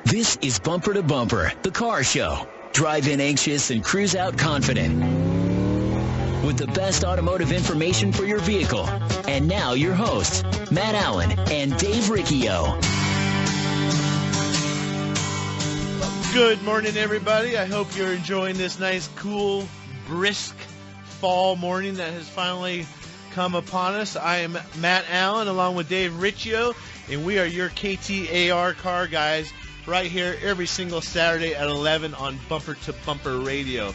This is Bumper to Bumper, the car show. Drive in anxious and cruise out confident. With the best automotive information for your vehicle. And now your hosts, Matt Allen and Dave Riccio. Good morning, everybody. I hope you're enjoying this nice, cool, brisk fall morning that has finally come upon us. I am Matt Allen along with Dave Riccio, and we are your KTAR car guys right here every single Saturday at 11 on Bumper to Bumper Radio.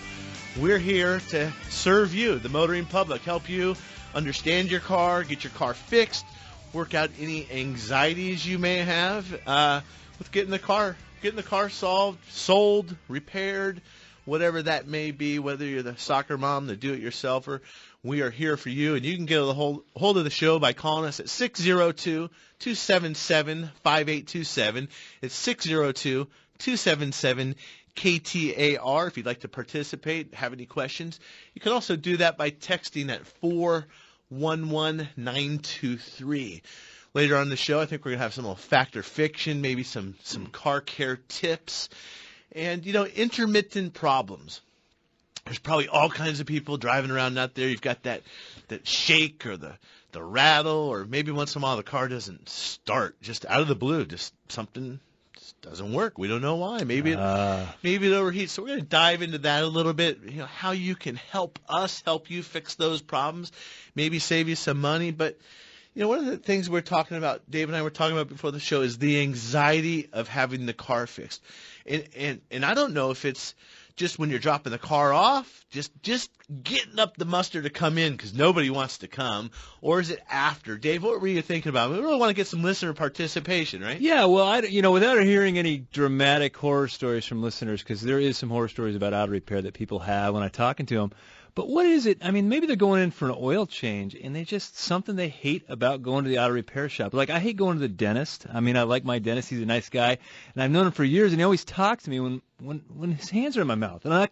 We're here to serve you, the motoring public, help you understand your car, get your car fixed, work out any anxieties you may have with getting the car solved, sold, repaired, whatever that may be, whether you're the soccer mom, the do-it-yourselfer. We are here for you, and you can get a hold of the show by calling us at 602-277-5827. It's 602-277-KTAR if you'd like to participate, have any questions. You can also do that by texting at 411923. Later on in the show, I think we're going to have some little fact or fiction, maybe some car care tips, and, intermittent problems. There's probably all kinds of people driving around out there. You've got that shake or the rattle, or maybe once in a while the car doesn't start, just out of the blue, just something just doesn't work. We don't know why. Maybe it overheats. So we're going to dive into that a little bit, how you can help you fix those problems, maybe save you some money. But, one of the things we're talking about, Dave and I were talking about before the show, is the anxiety of having the car fixed. And I don't know if it's just when you're dropping the car off, just getting up the muster to come in because nobody wants to come, or is it after? Dave, what were you thinking about? We really want to get some listener participation, right? Yeah, well, without hearing any dramatic horror stories from listeners, because there is some horror stories about auto repair that people have when I'm talking to them. But what is it? I mean, maybe they're going in for an oil change, and something they hate about going to the auto repair shop. Like, I hate going to the dentist. I mean, I like my dentist. He's a nice guy, and I've known him for years, and he always talks to me when his hands are in my mouth. And I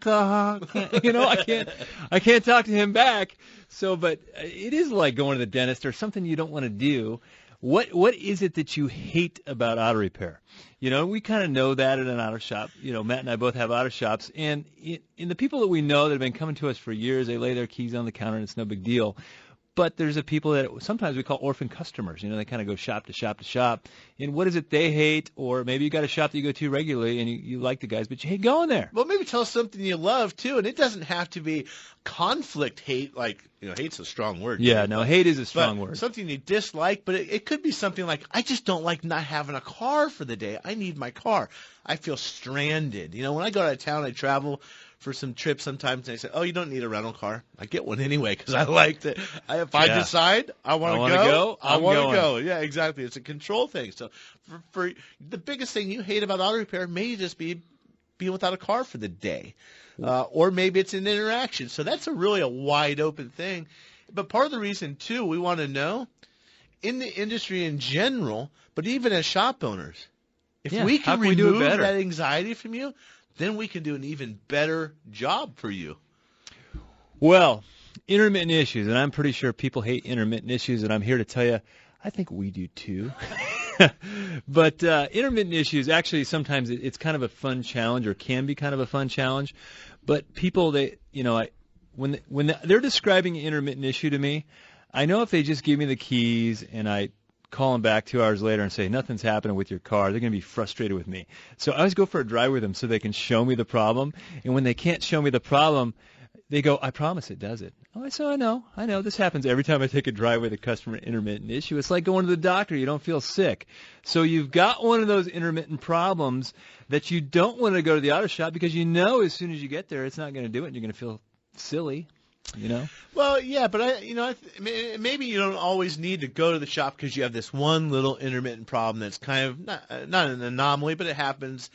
can't talk to him back. So, but it is like going to the dentist or something you don't want to do. What is it that you hate about auto repair? We kind of know that at an auto shop. Matt and I both have auto shops, and in the people that we know that have been coming to us for years, they lay their keys on the counter and it's no big deal. But there's a people that sometimes we call orphan customers. They kind of go shop to shop to shop. And what is it they hate? Or maybe you got a shop that you go to regularly and you like the guys, but you hate going there. Well, maybe tell us something you love, too. And it doesn't have to be conflict hate, like, hate's a strong word. Yeah, no, hate is a strong word. Something you dislike, but it could be something like, I just don't like not having a car for the day. I need my car. I feel stranded. When I go out of town, I travel for some trips sometimes, and I say, oh, you don't need a rental car. I get one anyway because I like it. If I decide I want to go, I want to go. Yeah, exactly. It's a control thing. So for the biggest thing you hate about auto repair may just be being without a car for the day. Or maybe it's an interaction. So that's really a wide open thing. But part of the reason, too, we want to know, in the industry in general, but even as shop owners, if we can remove that anxiety from you, then we can do an even better job for you. Well, intermittent issues, and I'm pretty sure people hate intermittent issues, and I'm here to tell you, I think we do too. But intermittent issues, actually, sometimes it's kind of a fun challenge, or can be kind of a fun challenge. But people, when they're describing an intermittent issue to me, I know if they just give me the keys and I call them back 2 hours later and say, nothing's happening with your car, they're going to be frustrated with me. So I always go for a drive with them so they can show me the problem. And when they can't show me the problem, they go, I promise it does it. Oh, so I know. This happens every time I take a drive with a customer intermittent issue. It's like going to the doctor. You don't feel sick. So you've got one of those intermittent problems that you don't want to go to the auto shop because as soon as you get there, it's not going to do it and you're going to feel silly. Well, yeah, but maybe you don't always need to go to the shop because you have this one little intermittent problem that's kind of not an anomaly, but it happens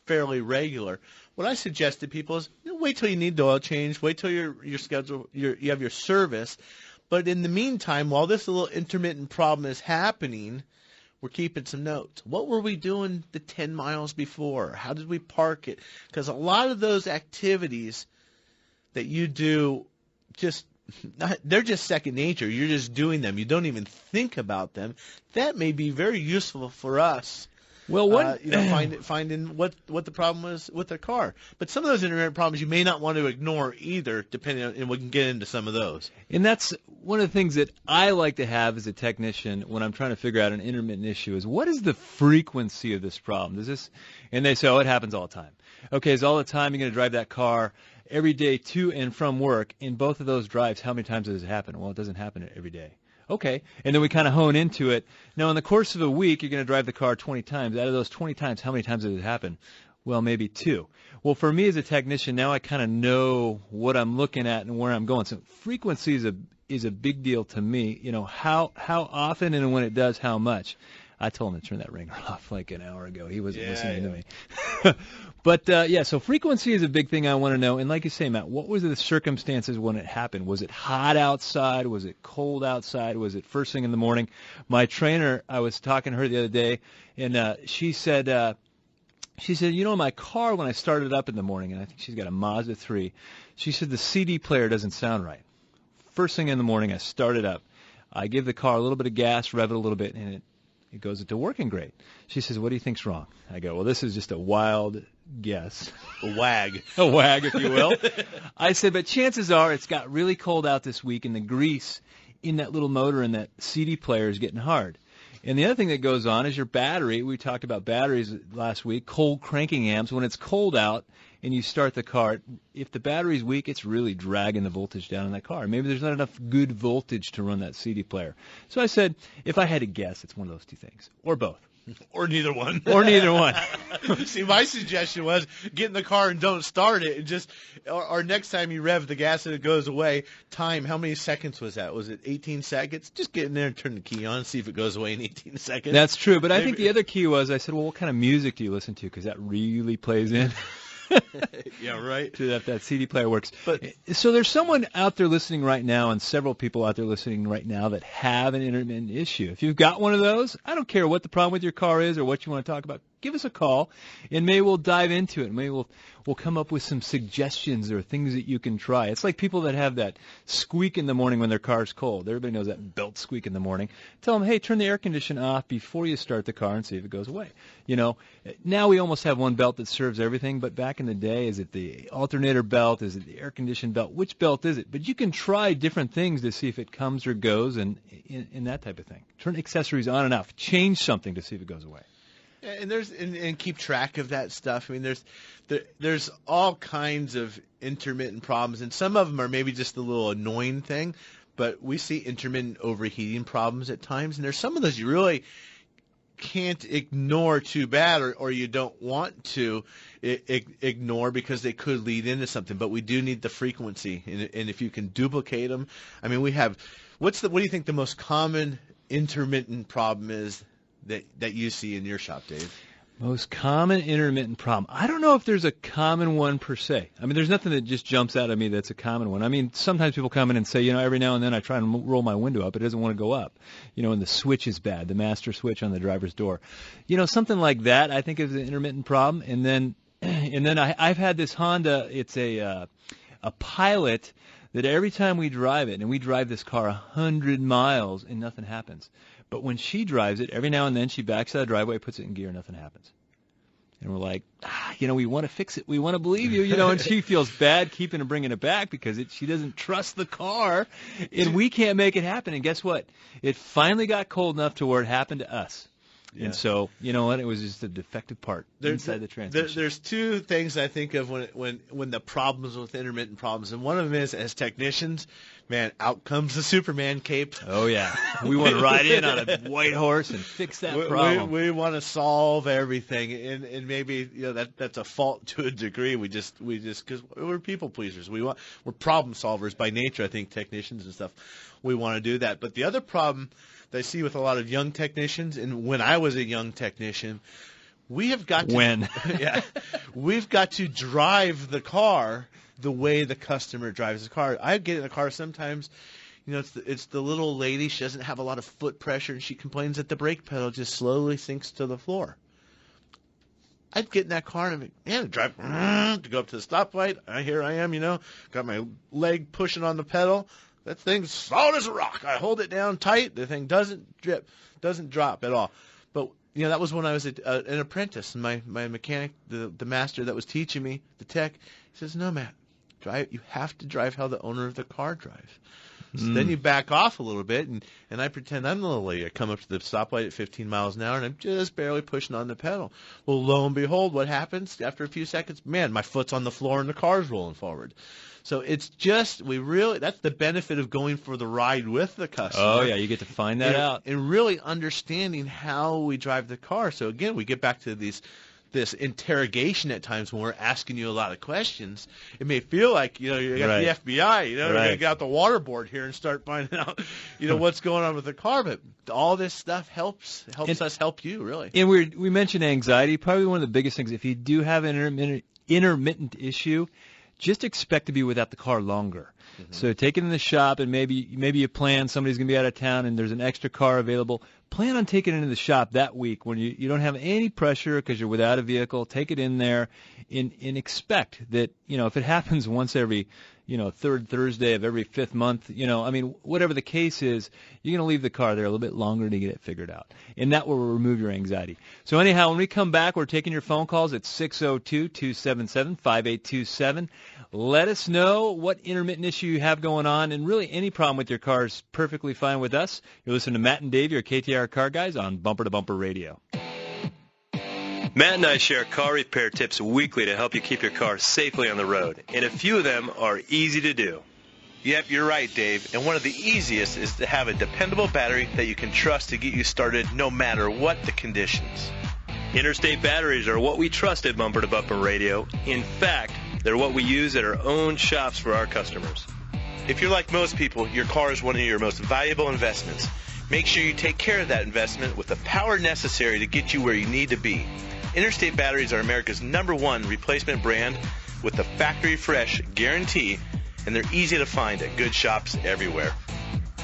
fairly regular. What I suggest to people is wait till you need the oil change, wait till your schedule, you have your service. But in the meantime, while this little intermittent problem is happening, we're keeping some notes. What were we doing the 10 miles before? How did we park it? Because a lot of those activities that you do they're just second nature. You're just doing them. You don't even think about them. That may be very useful for us Well, finding what the problem was with their car. But some of those intermittent problems you may not want to ignore either, depending on, and we can get into some of those. And that's one of the things that I like to have as a technician when I'm trying to figure out an intermittent issue is what is the frequency of this problem? And they say, oh, it happens all the time. Okay, is all the time you're going to drive that car every day to and from work? In both of those drives, how many times does it happen? Well, it doesn't happen every day. Okay, and then we kind of hone into it. Now, in the course of a week, you're going to drive the car 20 times. Out of those 20 times, how many times does it happen? Well, maybe 2. Well, for me as a technician, now I kind of know what I'm looking at and where I'm going. So frequency is a big deal to me. You know, how often and when it does, how much. I told him to turn that ringer off like an hour ago. He wasn't listening to me. But, so frequency is a big thing I want to know. And like you say, Matt, what were the circumstances when it happened? Was it hot outside? Was it cold outside? Was it first thing in the morning? My trainer, I was talking to her the other day, and she said, you know, my car, when I started up in the morning, and I think she's got a Mazda 3, she said the CD player doesn't sound right. First thing in the morning, I started up. I give the car a little bit of gas, rev it a little bit, and it goes into working great. She says, what do you think's wrong? I go, well, this is just a wild guess. A wag. A wag, if you will. I said, but chances are it's got really cold out this week, and the grease in that little motor and that CD player is getting hard. And the other thing that goes on is your battery. We talked about batteries last week, cold cranking amps. When it's cold out and you start the car, if the battery's weak, it's really dragging the voltage down in that car. Maybe there's not enough good voltage to run that CD player. So I said, if I had to guess, it's one of those two things, or both. Or neither one. Or neither one. See, my suggestion was get in the car and don't start it. And just, or next time you rev the gas and it goes away, time, how many seconds was that? Was it 18 seconds? Just get in there and turn the key on and see if it goes away in 18 seconds. That's true. But I think the other key was I said, well, what kind of music do you listen to? Because that really plays in. Yeah, right. To that CD player works. But so there's someone out there listening right now, and several people out there listening right now that have an intermittent issue. If you've got one of those, I don't care what the problem with your car is or what you want to talk about. Give us a call, and maybe we'll dive into it. Maybe we'll come up with some suggestions or things that you can try. It's like people that have that squeak in the morning when their car's cold. Everybody knows that belt squeak in the morning. Tell them, hey, turn the air conditioner off before you start the car and see if it goes away. You know, now we almost have one belt that serves everything, but back in the day, is it the alternator belt? Is it the air conditioned belt? Which belt is it? But you can try different things to see if it comes or goes and that type of thing. Turn accessories on and off. Change something to see if it goes away. And keep track of that stuff. I mean, there's all kinds of intermittent problems, and some of them are maybe just a little annoying thing, but we see intermittent overheating problems at times, and there's some of those you really can't ignore too bad, or you don't want to ignore because they could lead into something. But we do need the frequency, and if you can duplicate them, I mean, we have. What do you think the most common intermittent problem is that you see in your shop, Dave? Most common intermittent problem. I don't know if there's a common one per se. I mean, there's nothing that just jumps out at me that's a common one. I mean, sometimes people come in and say, you know, every now and then I try and roll my window up. It doesn't want to go up. You know, and the switch is bad, the master switch on the driver's door. You know, something like that I think is an intermittent problem. And then I've had this Honda. It's a Pilot that every time we drive it, and we drive this car 100 miles and nothing happens. But when she drives it, every now and then she backs out of the driveway, puts it in gear, and nothing happens. And we're like, you know, we want to fix it. We want to believe you, you know, and she feels bad keeping and bringing it back because she doesn't trust the car, and we can't make it happen. And guess what? It finally got cold enough to where it happened to us. Yeah. And so, you know what? It was just a defective part inside the transmission. There's two things I think of when the problems with intermittent problems, and one of them is, as technicians, man, out comes the Superman cape. Oh yeah, we want to ride in on a white horse and fix that problem. We want to solve everything, and maybe, you know, that's a fault to a degree. We just because we're people pleasers. We're problem solvers by nature. I think technicians and stuff, we want to do that. But the other problem that I see with a lot of young technicians, and when I was a young technician, we've got to drive the car the way the customer drives the car. I get in the car sometimes, you know, it's the little lady. She doesn't have a lot of foot pressure, and she complains that the brake pedal just slowly sinks to the floor. I'd get in that car and drive to go up to the stoplight. Here I am, you know, got my leg pushing on the pedal. That thing's solid as a rock. I hold it down tight. The thing doesn't drop at all. But that was when I was an apprentice. And my mechanic, the master that was teaching me, the tech, he says, "No, Matt, you have to drive how the owner of the car drives." So then you back off a little bit, and I pretend I'm the little lady. I come up to the stoplight at 15 miles an hour, and I'm just barely pushing on the pedal. Well, lo and behold, what happens after a few seconds? Man, my foot's on the floor and the car's rolling forward. So it's just, that's the benefit of going for the ride with the customer. Oh, yeah, you get to find that out. And really understanding how we drive the car. So, again, we get back to this interrogation at times when we're asking you a lot of questions. It may feel like, you got the FBI, we're going to get out the water board here and start finding out, what's going on with the car. But all this stuff helps us help you, really. And we mentioned anxiety. Probably one of the biggest things, if you do have an intermittent issue, just expect to be without the car longer. Mm-hmm. So take it in the shop, and maybe you plan somebody's going to be out of town and there's an extra car available. Plan on taking it into the shop that week when you don't have any pressure because you're without a vehicle. Take it in there and expect that, if it happens once every, third Thursday of every fifth month, whatever the case is, you're going to leave the car there a little bit longer to get it figured out. And that will remove your anxiety. So anyhow, when we come back, we're taking your phone calls at 602-277-5827. Let us know what intermittent issue you have going on, and really any problem with your car is perfectly fine with us. You're listening to Matt and Dave, your KTAR Car Guys on Bumper to Bumper Radio. Matt and I share car repair tips weekly to help you keep your car safely on the road, and a few of them are easy to do. Yep, you're right, Dave. And one of the easiest is to have a dependable battery that you can trust to get you started no matter what the conditions. Interstate batteries are what we trust at Bumper to Bumper Radio. In fact, they're what we use at our own shops for our customers. If you're like most people, your car is one of your most valuable investments. Make sure you take care of that investment with the power necessary to get you where you need to be. Interstate batteries are America's #1 replacement brand with the factory fresh guarantee, and they're easy to find at good shops everywhere.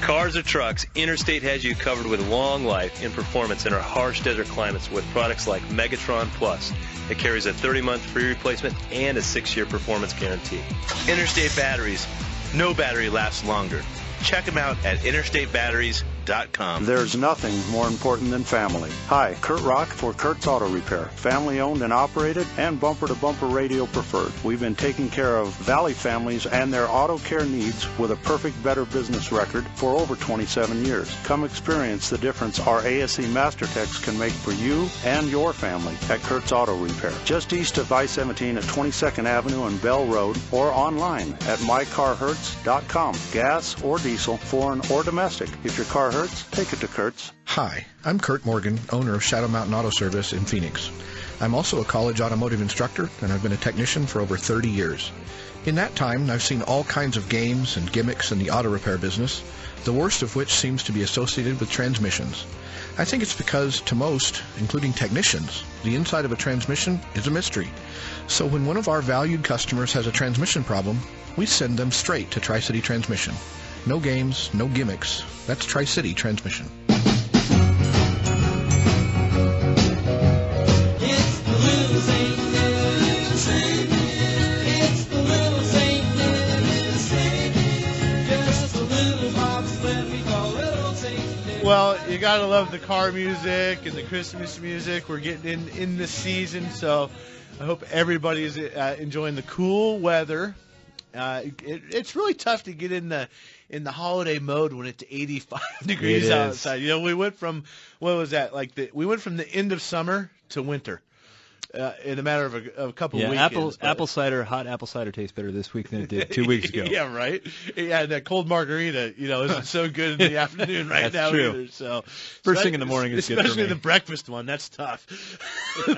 Cars or trucks, Interstate has you covered with long life and performance in our harsh desert climates with products like Megatron Plus. It carries a 30-month free replacement and a 6-year performance guarantee. Interstate batteries. No battery lasts longer. Check them out at interstatebatteries.com. There's nothing more important than family. Hi, Kurt Rock for Kurt's Auto Repair. Family owned and operated and Bumper to Bumper Radio preferred. We've been taking care of Valley families and their auto care needs with a perfect Better Business record for over 27 years. Come experience the difference our ASE Master Techs can make for you and your family at Kurt's Auto Repair. Just east of I-17 at 22nd Avenue and Bell Road, or online at mycarhurts.com. Gas or diesel, foreign or domestic. If your car hurts, take it to Kurt's. Hi, I'm Kurt Morgan, owner of Shadow Mountain Auto Service in Phoenix. I'm also a college automotive instructor, and I've been a technician for over 30 years. In that time, I've seen all kinds of games and gimmicks in the auto repair business, the worst of which seems to be associated with transmissions. I think it's because, to most, including technicians, the inside of a transmission is a mystery. So when one of our valued customers has a transmission problem, we send them straight to Tri-City Transmission. No games, no gimmicks. That's Tri-City Transmission. Well, you gotta love the car music and the Christmas music. We're getting in the season, so I hope everybody is enjoying the cool weather. It's really tough to get in the holiday mode when it's 85 degrees outside. We went from we went from the end of summer to winter in a matter of a couple of weekends. Hot apple cider tastes better this week than it did 2 weeks ago. Yeah, right. Yeah, that cold margarita, isn't so good in the afternoon right now true. either. So first thing in the morning is good for me. Especially the breakfast one. That's tough.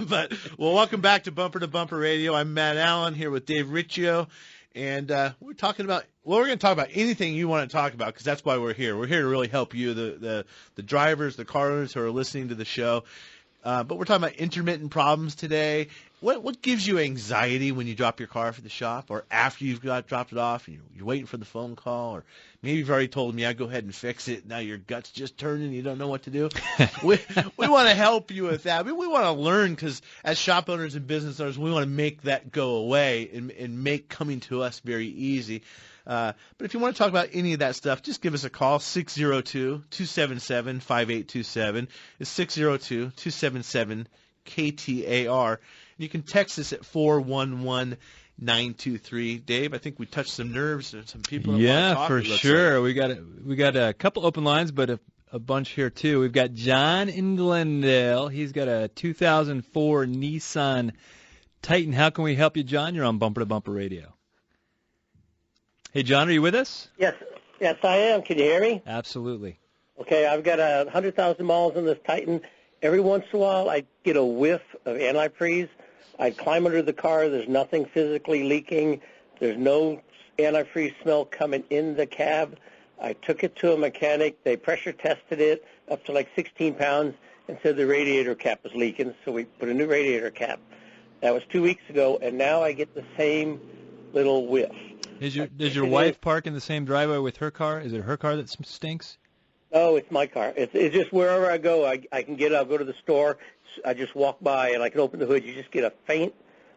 But welcome back to Bumper Radio. I'm Matt Allen here with Dave Riccio. And we're going to talk about anything you want to talk about, because that's why we're here. We're here to really help you, the drivers, the car owners who are listening to the show. But we're talking about intermittent problems today. What gives you anxiety when you drop your car for the shop, or after you've dropped it off and you're waiting for the phone call, or maybe you've already told them, yeah, go ahead and fix it. Now your gut's just turning and you don't know what to do. we want to help you with that. We want to learn, because as shop owners and business owners, we want to make that go away and make coming to us very easy. But if you want to talk about any of that stuff, just give us a call, 602-277-5827. It's 602-277-KTAR. You can text us at 411-923. Dave, I think we touched some nerves and some people. Yeah, for sure. We got a couple open lines, but a bunch here too. We've got John in Glendale. He's got a 2004 Nissan Titan. How can we help you, John? You're on Bumper to Bumper Radio. Hey, John, are you with us? Yes, I am. Can you hear me? Absolutely. Okay, I've got 100,000 miles on this Titan. Every once in a while, I get a whiff of antifreeze. I climb under the car. There's nothing physically leaking. There's no antifreeze smell coming in the cab. I took it to a mechanic. They pressure tested it up to like 16 pounds and said the radiator cap was leaking, so we put a new radiator cap. That was 2 weeks ago, and now I get the same little whiff. Does your wife park in the same driveway with her car? Is it her car that stinks? No, it's my car. It's just wherever I go, I can get it. I'll go to the store. I just walk by, and I can open the hood. You just get a faint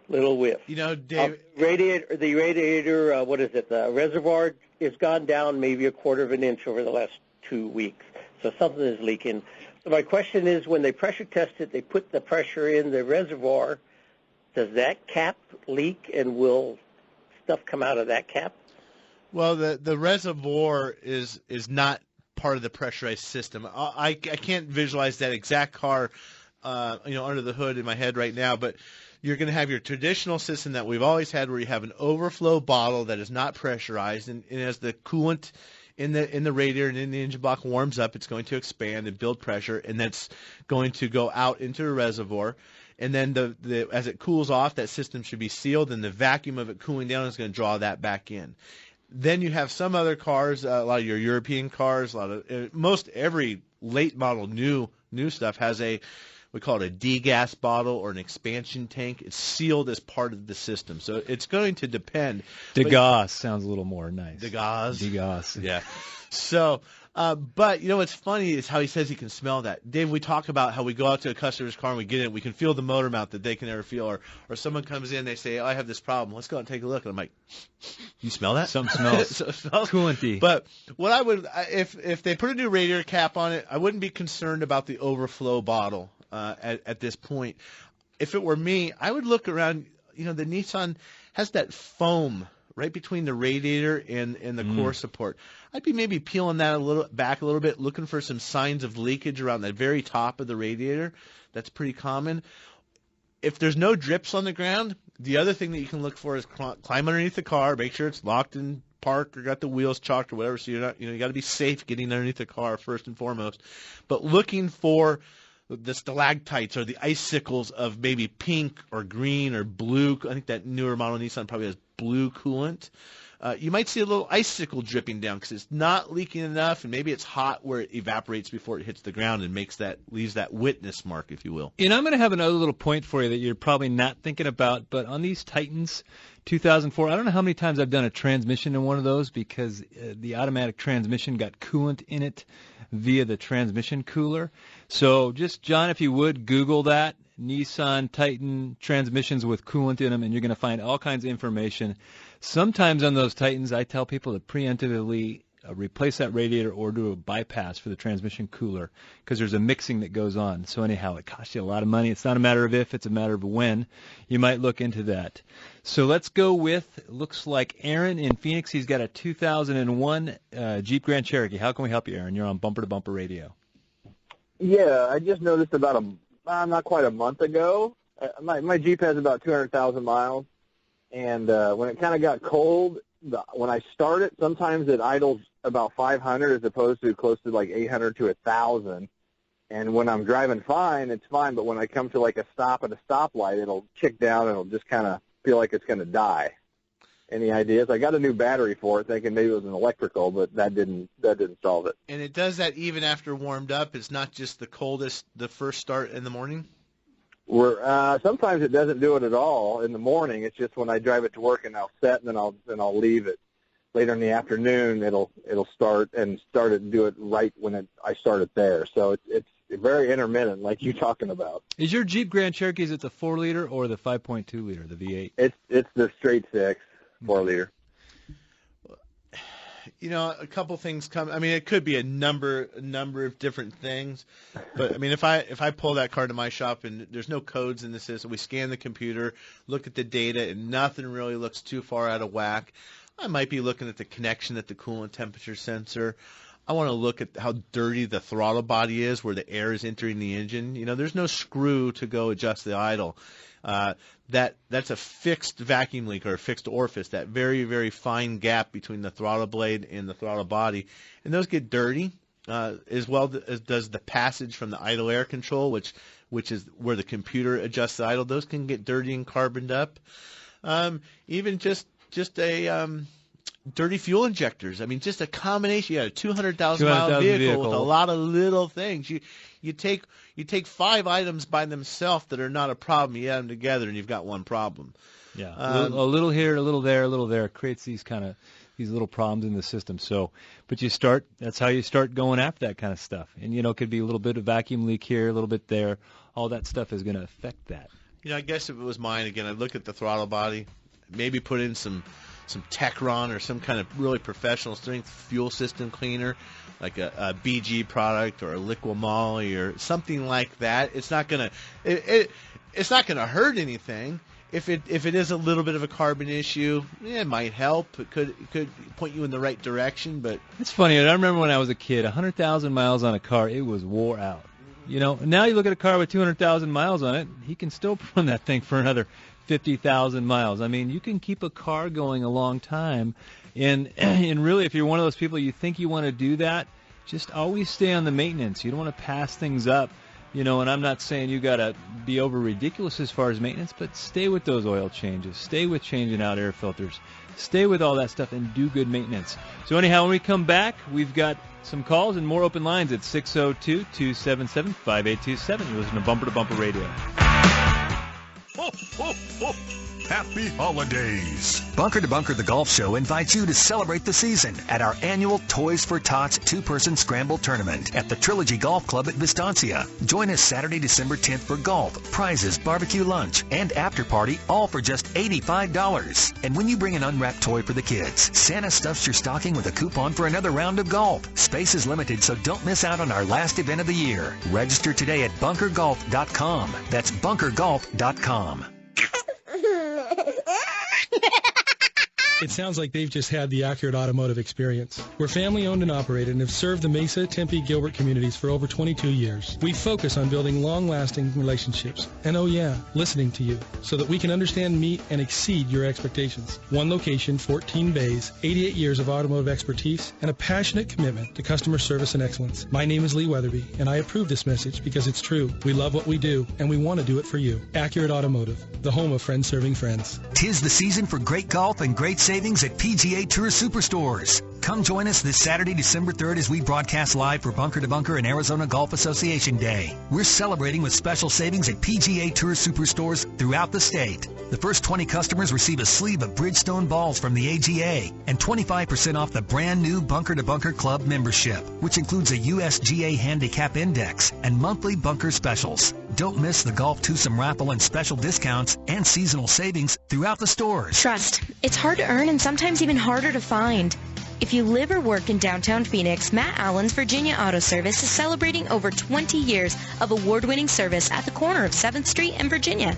little whiff. You know, Dave. The radiator, what is it? The reservoir has gone down maybe a quarter of an inch over the last 2 weeks. So something is leaking. So my question is, when they pressure test it, they put the pressure in the reservoir. Does that cap leak, and will stuff come out of that cap? Well, the reservoir is not part of the pressurized system. I can't visualize that exact car, under the hood in my head right now, but you're going to have your traditional system that we've always had, where you have an overflow bottle that is not pressurized, and as the coolant in the radiator and in the engine block warms up, it's going to expand and build pressure, and that's going to go out into a reservoir. And then as it cools off, that system should be sealed, and the vacuum of it cooling down is going to draw that back in. Then you have some other cars, a lot of your European cars, most every late model new stuff has we call it a degas bottle or an expansion tank. It's sealed as part of the system, so it's going to depend. Degas sounds a little more nice. Degas, yeah. So, but what's funny is how he says he can smell that. Dave, we talk about how we go out to a customer's car and we get in, we can feel the motor mouth that they can never feel, or someone comes in, they say, I have this problem. Let's go out and take a look. And I'm like, you smell that? Something smells. So it smells coolanty. But what I would, if they put a new radiator cap on it, I wouldn't be concerned about the overflow bottle at this point. If it were me, I would look around. The Nissan has that foam right between the radiator and the core support. I'd be maybe peeling that back a little bit, looking for some signs of leakage around the very top of the radiator. That's pretty common. If there's no drips on the ground, the other thing that you can look for is climb underneath the car, make sure it's locked in park or got the wheels chalked or whatever, so you're not, you got to be safe getting underneath the car first and foremost. But looking for the stalactites or the icicles of maybe pink or green or blue. I think that newer model Nissan probably has blue coolant. You might see a little icicle dripping down because it's not leaking enough, and maybe it's hot where it evaporates before it hits the ground and leaves that witness mark, if you will. And I'm going to have another little point for you that you're probably not thinking about, but on these Titans 2004, I don't know how many times I've done a transmission in one of those because the automatic transmission got coolant in it via the transmission cooler. So just, John, if you would, Google that, Nissan Titan transmissions with coolant in them, and you're going to find all kinds of information. Sometimes on those Titans, I tell people to preemptively replace that radiator or do a bypass for the transmission cooler because there's a mixing that goes on. So anyhow, it costs you a lot of money. It's not a matter of if, it's a matter of when. You might look into that. So let's go with, looks like Aaron in Phoenix. He's got a 2001 Jeep Grand Cherokee. How can we help you, Aaron? You're on Bumper to Bumper Radio. Yeah, I just noticed about not quite a month ago, my Jeep has about 200,000 miles, and when it kind of got cold, when I start it, sometimes it idles about 500 as opposed to close to like 800 to 1,000. And when I'm driving fine, it's fine, but when I come to like a stop at a stoplight, it'll kick down and it'll just kind of feel like it's going to die. Any ideas? I got a new battery for it, thinking maybe it was an electrical, but that didn't solve it. And it does that even after warmed up? It's not just the coldest, the first start in the morning? Sometimes it doesn't do it at all in the morning. It's just when I drive it to work and I'll set and then I'll leave it. Later in the afternoon, it'll start and do it right when I start it there. So it's very intermittent, like you're talking about. Is your Jeep Grand Cherokee, is it the 4-liter or the 5.2-liter, the V8? It's the straight 6, 4-liter. a couple things come. I mean, it could be a number of different things, but I mean, if I pull that car to my shop and there's no codes in the system, we scan the computer, look at the data, and nothing really looks too far out of whack, I might be looking at the connection at the coolant temperature sensor. I want to look at how dirty the throttle body is, where the air is entering the engine. There's no screw to go adjust the idle. That's a fixed vacuum leak or a fixed orifice, that very, very fine gap between the throttle blade and the throttle body. And those get dirty, as well as does the passage from the idle air control, which is where the computer adjusts the idle. Those can get dirty and carboned up. Even just a dirty fuel injectors. I mean, just a combination. You got a 200,000 mile vehicle with a lot of little things. You take 5 items by themselves that are not a problem. You add them together, and you've got one problem. Yeah, a little here, a little there, a little there. It creates these little problems in the system. So, but that's how you start going after that kind of stuff. And, it could be a little bit of vacuum leak here, a little bit there. All that stuff is going to affect that. I guess if it was mine, again, I'd look at the throttle body, maybe put in some Techron or some kind of really professional strength fuel system cleaner, like a BG product or a Liqui Moly or something like that. It's not gonna hurt anything. If it is a little bit of a carbon issue, it might help. It could point you in the right direction. But it's funny. I remember when I was a kid, 100,000 miles on a car, it was wore out. Now you look at a car with 200,000 miles on it, he can still run that thing for another 50,000 miles. I mean, you can keep a car going a long time, and really, if you're one of those people you think you want to do that, just always stay on the maintenance. You don't want to pass things up, and I'm not saying you got to be over ridiculous as far as maintenance, but stay with those oil changes, stay with changing out air filters, stay with all that stuff, and do good maintenance. So anyhow, when we come back, we've got some calls and more open lines at 602-277-5827. You listen to Bumper to Bumper Radio. Ho, ho, ho. Happy holidays. Bunker to Bunker, the golf show, invites you to celebrate the season at our annual Toys for Tots 2-person scramble tournament at the Trilogy Golf Club at Vistancia. Join us Saturday, December 10th for golf, prizes, barbecue lunch, and after party, all for just $85. And when you bring an unwrapped toy for the kids, Santa stuffs your stocking with a coupon for another round of golf. Space is limited, so don't miss out on our last event of the year. Register today at bunkergolf.com. That's bunkergolf.com. It sounds like they've just had the accurate automotive experience. We're family owned and operated and have served the Mesa, Tempe, Gilbert communities for over 22 years. We focus on building long-lasting relationships and, listening to you so that we can understand, meet, and exceed your expectations. One location, 14 bays, 88 years of automotive expertise, and a passionate commitment to customer service and excellence. My name is Lee Weatherby, and I approve this message because it's true. We love what we do, and we want to do it for you. Accurate Automotive, the home of friends serving friends. 'Tis the season for great golf and great savings at PGA Tour Superstores. Come join us this Saturday, December 3rd, as we broadcast live for Bunker to Bunker and Arizona Golf Association Day. We're celebrating with special savings at PGA Tour Superstores throughout the state. The first 20 customers receive a sleeve of Bridgestone balls from the AGA and 25% off the brand new Bunker to Bunker Club membership, which includes a USGA handicap index and monthly bunker specials. Don't miss the Golf Twosome raffle and special discounts and seasonal savings throughout the stores. Trust. It's hard to earn and sometimes even harder to find. If you live or work in downtown Phoenix, Matt Allen's Virginia Auto Service is celebrating over 20 years of award-winning service at the corner of 7th Street and Virginia.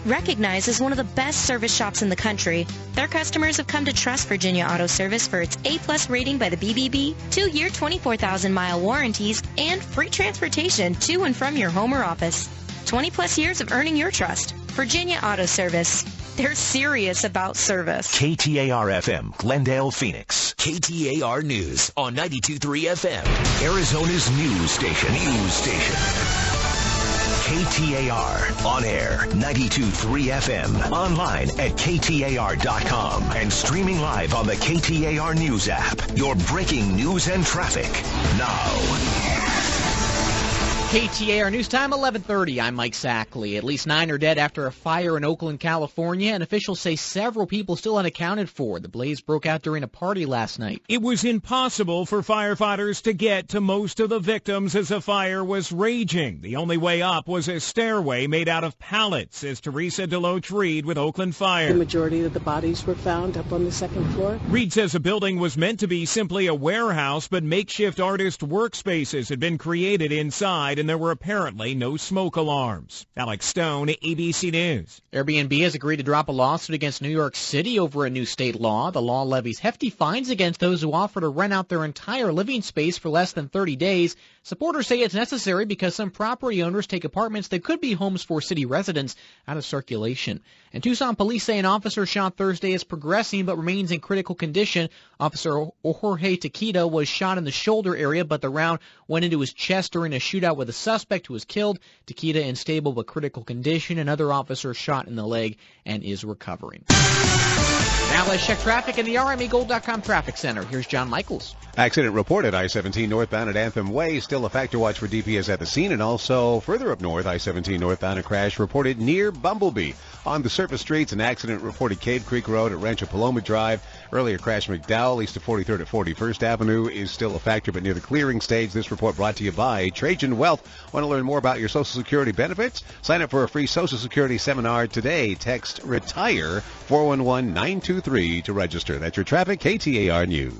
Recognized as one of the best service shops in the country, their customers have come to trust Virginia Auto Service for its A+ rating by the BBB, 2-year 24,000-mile warranties, and free transportation to and from your home or office. 20+ years of earning your trust. Virginia Auto Service. They're serious about service. KTAR FM, Glendale, Phoenix. KTAR News on 92.3 FM, Arizona's news station. KTAR, on air, 92.3 FM, online at KTAR.com, and streaming live on the KTAR News app. Your breaking news and traffic now. KTAR News Time, 11:30. I'm Mike Sackley. At least 9 are dead after a fire in Oakland, California, and officials say several people still unaccounted for. The blaze broke out during a party last night. It was impossible for firefighters to get to most of the victims as the fire was raging. The only way up was a stairway made out of pallets, says Teresa Deloach-Reed with Oakland Fire. The majority of the bodies were found up on the second floor. Reed says the building was meant to be simply a warehouse, but makeshift artist workspaces had been created inside, and there were apparently no smoke alarms. Alex Stone, ABC News. Airbnb has agreed to drop a lawsuit against New York City over a new state law. The law levies hefty fines against those who offer to rent out their entire living space for less than 30 days. Supporters say it's necessary because some property owners take apartments that could be homes for city residents out of circulation. And Tucson police say an officer shot Thursday is progressing but remains in critical condition. Officer Jorge Tequita was shot in the shoulder area, but the round went into his chest during a shootout with a suspect who was killed. Tequita in stable but critical condition. Another officer shot in the leg and is recovering. Now let's check traffic in the RMEGold.com Traffic Center. Here's John Michaels. Accident reported I-17 northbound at Anthem Way. Still a factor watch for DPS at the scene. And also further up north, I-17 northbound, a crash reported near Bumblebee. On the surface streets, an accident reported Cave Creek Road at Rancho Paloma Drive. Earlier crash McDowell, east of 43rd at 41st Avenue is still a factor, but near the clearing stage. This report brought to you by Trajan Wealth. Want to learn more about your Social Security benefits? Sign up for a free Social Security seminar today. Text RETIRE 411-923 to register. That's your traffic, KTAR News.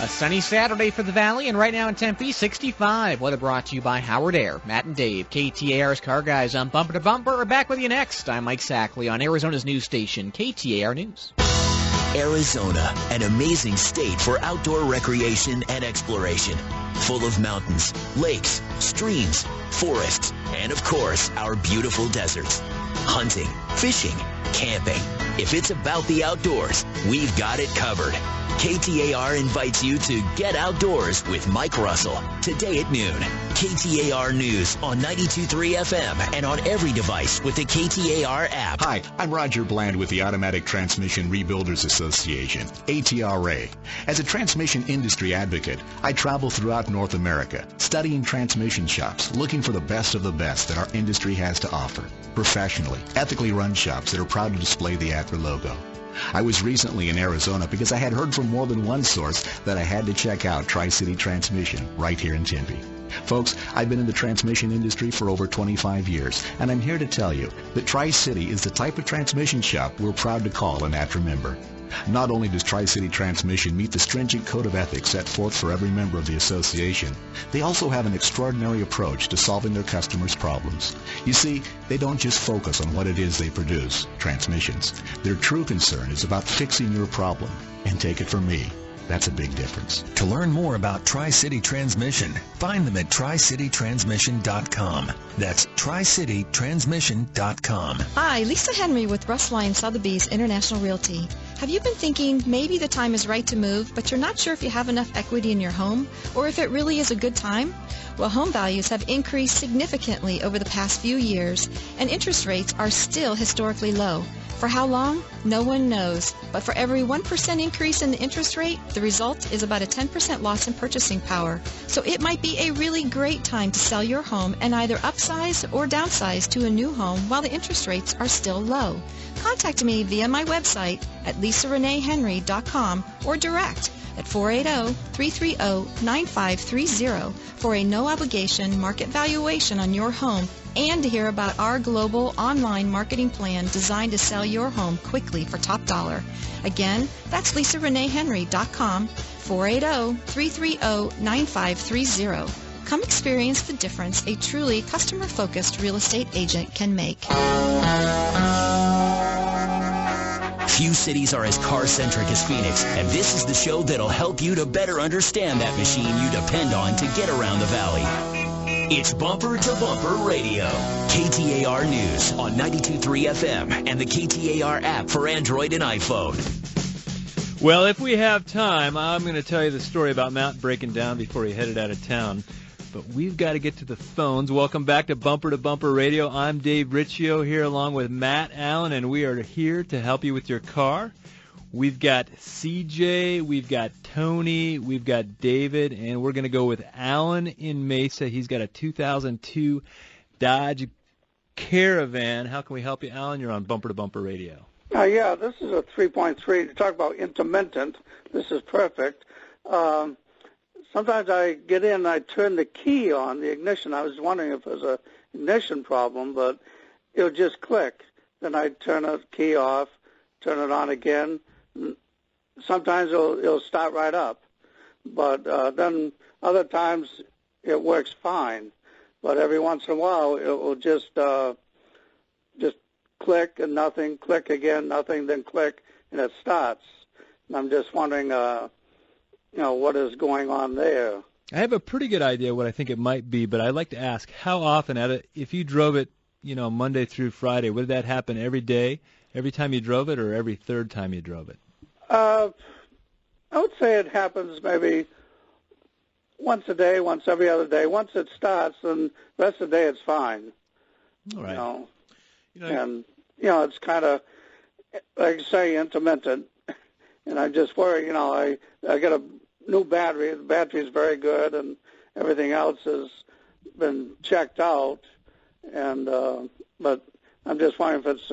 A sunny Saturday for the Valley, and right now in Tempe, 65. Weather brought to you by Howard Air. Matt and Dave, KTAR's Car Guys on Bumper to Bumper, are back with you next. I'm Mike Sackley on Arizona's news station, KTAR News. Arizona, an amazing state for outdoor recreation and exploration. Full of mountains, lakes, streams, forests, and of course, our beautiful deserts. Hunting, fishing, camping. If it's about the outdoors, we've got it covered. KTAR invites you to Get Outdoors with Mike Russell today at noon. KTAR News on 92.3 FM and on every device with the KTAR app. Hi, I'm Roger Bland with the Automatic Transmission Rebuilders Association, ATRA. As a transmission industry advocate, I travel throughout North America, studying transmission shops, looking for the best of the best that our industry has to offer. Professionally, ethically run shops that are proud to display the ATRA logo. I was recently in Arizona because I had heard from more than one source that I had to check out Tri-City Transmission right here in Tempe. Folks, I've been in the transmission industry for over 25 years, and I'm here to tell you that Tri-City is the type of transmission shop we're proud to call an ATRA member. Not only does Tri-City Transmission meet the stringent code of ethics set forth for every member of the association, they also have an extraordinary approach to solving their customers' problems. You see, they don't just focus on what it is they produce, transmissions. Their true concern is about fixing your problem. And take it from me, that's a big difference. To learn more about Tri-City Transmission, find them at tricitytransmission.com. That's tricitytransmission.com. Hi, Lisa Henry with Russ Lyon Sotheby's International Realty. Have you been thinking maybe the time is right to move, but you're not sure if you have enough equity in your home or if it really is a good time? Well, home values have increased significantly over the past few years, and interest rates are still historically low. For how long? No one knows. But for every 1% increase in the interest rate, the result is about a 10% loss in purchasing power. So it might be a really great time to sell your home and either upsize or downsize to a new home while the interest rates are still low. Contact me via my website at lisareneehenry.com or direct at 480-330-9530 for a no-obligation market valuation on your home and to hear about our global online marketing plan designed to sell your home quickly for top dollar. Again, that's lisareneehenry.com, 480-330-9530. Come experience the difference a truly customer-focused real estate agent can make. Few cities are as car-centric as Phoenix, and this is the show that'll help you to better understand that machine you depend on to get around the valley. It's Bumper to Bumper Radio. KTAR News on 92.3 FM and the KTAR app for Android and iPhone. Well, if we have time, I'm going to tell you the story about Matt breaking down before he headed out of town. But we've got to get to the phones. Welcome back to Bumper Radio. I'm Dave Riccio here along with Matt Allen, and we are here to help you with your car. We've got CJ, we've got Tony, we've got David, and we're going to go with Alan in Mesa. He's got a 2002 Dodge Caravan. How can we help you, Alan? You're on Bumper to Bumper Radio. Yeah, this is a 3.3. To talk about intermittent, this is perfect. Sometimes I get in, I turn the key on, the ignition. I was wondering if there's an ignition problem, but it'll just click. Then I turn the key off, turn it on again. Sometimes it'll start right up, but then other times it works fine. But every once in a while it will just click and nothing, click again, nothing, then click, and it starts. And I'm just wondering, what is going on there? I have a pretty good idea what I think it might be, but I'd like to ask how often, if you drove it, Monday through Friday, would that happen every day, every time you drove it, or every third time you drove it? I would say it happens maybe once a day, once every other day. Once it starts, then the rest of the day it's fine. All right. And it's kind of, like you say, intermittent. And I just worry, I got a new battery. The battery is very good, and everything else has been checked out. And but I'm just wondering if it's